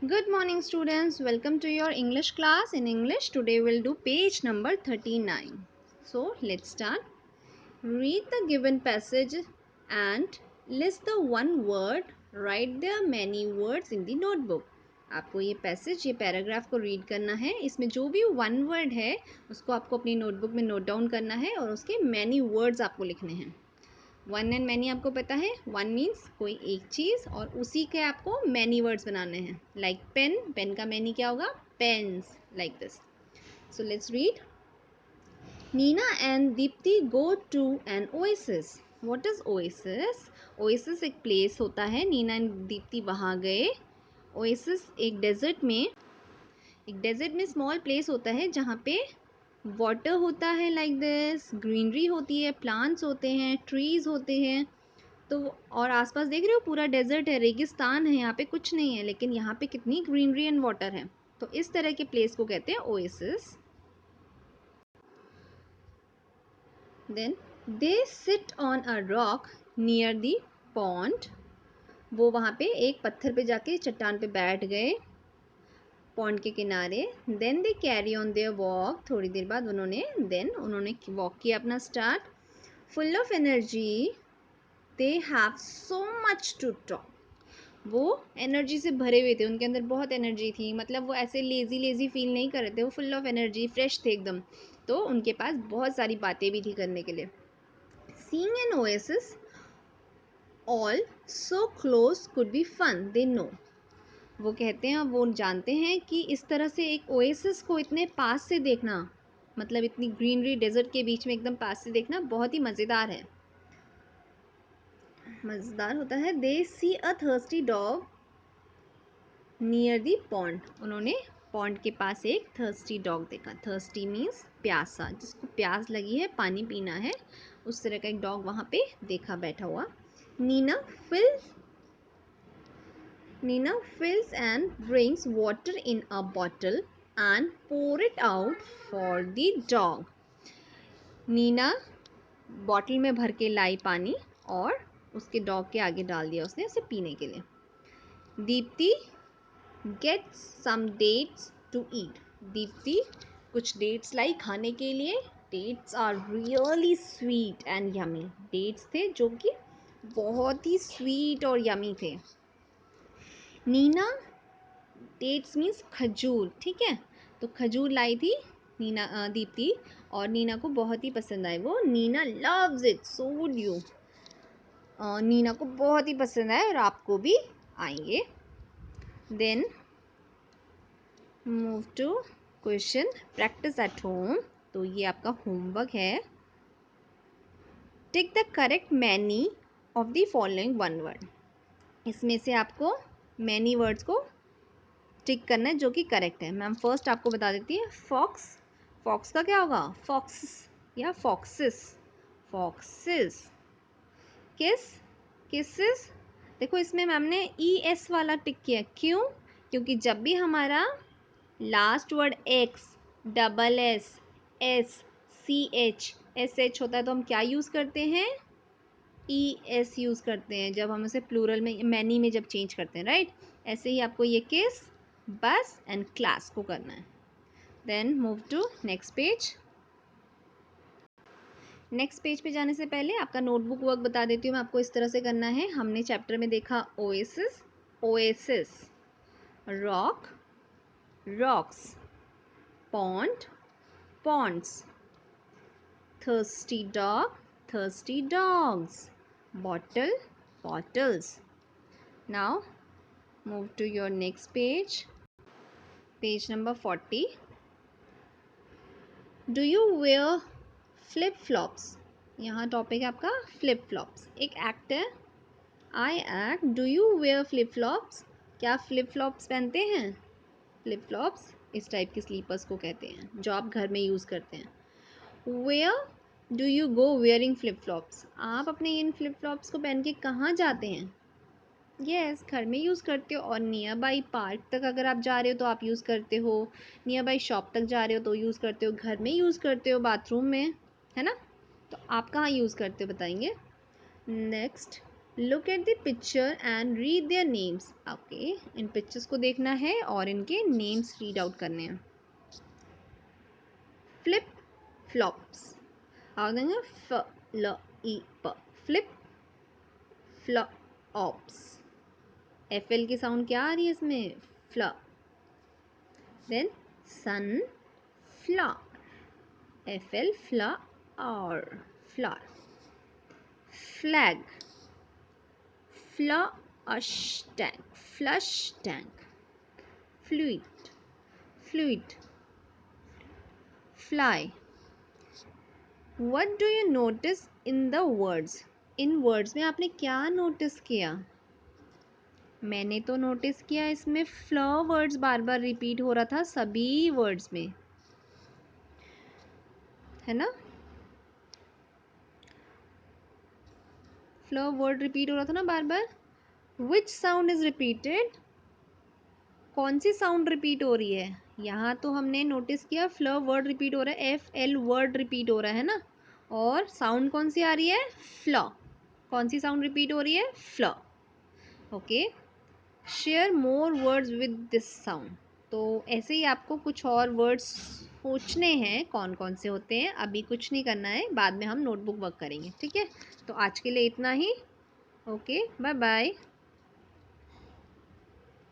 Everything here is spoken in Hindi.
Good morning, students. Welcome to your English class. In English, today we'll do page number 39. So, let's start. Read the given passage and list the one word. Write the many words in the notebook. आपको ये पैसेज, ये पैराग्राफ को रीड करना है. इसमें जो भी वन वर्ड है उसको आपको अपनी नोटबुक में नोट डाउन करना है और उसके मैनी वर्ड्स आपको लिखने हैं. वन एंड मैनी आपको पता है. वन मीन्स कोई एक चीज़ और उसी के आपको मैनी वर्ड्स बनाने हैं. लाइक पेन, पेन का मैनी क्या होगा? Pens. Like this. So let's read. Neena and Dipti go to an oasis. What is oasis? Oasis एक प्लेस होता है. नीना एंड दीप्ति वहाँ गए. ओएसिस एक डेजर्ट में स्मॉल प्लेस होता है जहाँ पे वाटर होता है. Like this. ग्रीनरी होती है, प्लांट्स होते हैं, ट्रीज होते हैं. तो और आसपास देख रहे हो पूरा डेजर्ट है, रेगिस्तान है, यहाँ पे कुछ नहीं है, लेकिन यहाँ पे कितनी ग्रीनरी एंड वाटर है. तो इस तरह के प्लेस को कहते हैं oasis. Then they sit on a rock near the pond. वो वहाँ पे एक पत्थर पे जाके चट्टान पे बैठ गए पॉन्ड के किनारे. Then they carry on their walk. थोड़ी देर बाद उन्होंने वॉक किया अपना start. Full of energy they have so much to talk. वो एनर्जी से भरे हुए थे, उनके अंदर बहुत एनर्जी थी. मतलब वो ऐसे लेज़ी फील नहीं कर रहे थे, वो फुल ऑफ एनर्जी, फ्रेश थे एकदम. तो उनके पास बहुत सारी बातें भी थी करने के लिए. Seeing an oasis all so close could be fun, they know. वो कहते हैं, वो जानते हैं कि इस तरह से एक ओएसिस को इतने पास से देखना, मतलब इतनी ग्रीनरी डेजर्ट के बीच में एकदम पास से देखना बहुत ही मज़ेदार होता है. They see a thirsty dog near the pond. उन्होंने पॉन्ड के पास एक थर्स्टी डॉग देखा. थर्स्टी मीन्स प्यासा, जिसको प्यास लगी है, पानी पीना है, उस तरह का एक डॉग वहाँ पे देखा बैठा हुआ. Neena fills and brings water in a bottle and pour it out for the dog. Neena bottle में भर के लाई पानी और उसके डॉग के आगे डाल दिया उसने उसे पीने के लिए. Deepti get some dates to eat. Deepti कुछ डेट्स लाई खाने के लिए. Dates are really sweet and yummy. Dates थे जो कि बहुत ही स्वीट और यमी थे. नीना, डेट्स मीन्स खजूर, ठीक है. तो खजूर लाई थी दीप्ति और नीना को बहुत ही पसंद आए वो. Neena loves it, so would you. नीना को बहुत ही पसंद आए और आपको भी आएंगे. Then move to question practice at home. तो ये आपका होमवर्क है. Tick the correct many of the following one word. इसमें से आपको मैनी वर्ड्स को टिक करना है जो कि करेक्ट है. मैम फर्स्ट आपको बता देती है. फॉक्स, फॉक्स का क्या होगा? फॉक्स या फॉक्सिस. फॉक्सिस. किस, किसिस. देखो इसमें मैम ने ES वाला टिक किया. क्यों? क्योंकि जब भी हमारा last word x, double S, SH होता है तो हम क्या यूज़ करते हैं? ES यूज़ करते हैं जब हम उसे प्लूरल में, मैनी में जब चेंज करते हैं, राइट. ऐसे ही आपको ये किस, बस एंड क्लास को करना है. Then move to next page. Next page पे जाने से पहले आपका नोटबुक वर्क बता देती हूँ मैं आपको. इस तरह से करना है. हमने चैप्टर में देखा oasis, rock, rocks, pond, ponds, thirsty dog, thirsty dogs, bottle, bottles. Now move to your next page number 40. Do you wear flip flops? यहाँ टॉपिक है आपका फ्लिप फ्लॉप्स. एक एक्ट है. I act. Do you wear flip flops? क्या आप फ्लिप फ्लॉप्स पहनते हैं? फ्लिप फ्लॉप्स इस टाइप के स्लीपर्स को कहते हैं जो आप घर में यूज़ करते हैं. Where do you go wearing flip flops? आप अपने इन फ्लिप फ्लॉप्स को पहन के कहाँ जाते हैं? यस, घर में यूज़ करते हो. और नियर बाई पार्क तक अगर आप जा रहे हो तो आप यूज़ करते हो. नियर बाई शॉप तक जा रहे हो तो यूज़ करते हो. घर में यूज़ करते हो, बाथरूम में, है ना. तो आप कहाँ यूज़ करते हो बताएंगे. Next, look at the picture and read their names. Okay, in pictures को देखना है और इनके नेम्स रीड आउट करने हैं। फ्लिप फ्लॉप्स, आओ देंगे फ ल ई प, फ्लिप फ्लॉप्स। एफ एल की साउंड क्या आ रही है इसमें, फ्ल। Then sunflower, F L flower, flower. Flag, flush tank, flush tank. Fluid, fluid. Fly. What do you notice in the words, in words में आपने क्या नोटिस किया? मैंने तो नोटिस किया इसमें फ्ल वर्ड्स बार बार रिपीट हो रहा था सभी वर्ड्स में, है ना? फ्ल वर्ड रिपीट हो रहा था ना बार बार। विच साउंड इज रिपीटेड, कौन सी साउंड रिपीट हो रही है? यहाँ तो हमने नोटिस किया फ्ल वर्ड रिपीट हो रहा है, एफ एल वर्ड रिपीट हो रहा है ना, और साउंड कौन सी आ रही है, फ्ल। कौन सी साउंड रिपीट हो रही है, फ्ल। Okay, share more words with this sound. तो ऐसे ही आपको कुछ और वर्ड्स सोचने हैं कौन कौन से होते हैं, अभी कुछ नहीं करना है, बाद में हम नोटबुक वर्क करेंगे, ठीक है? तो आज के लिए इतना ही। Okay, bye bye.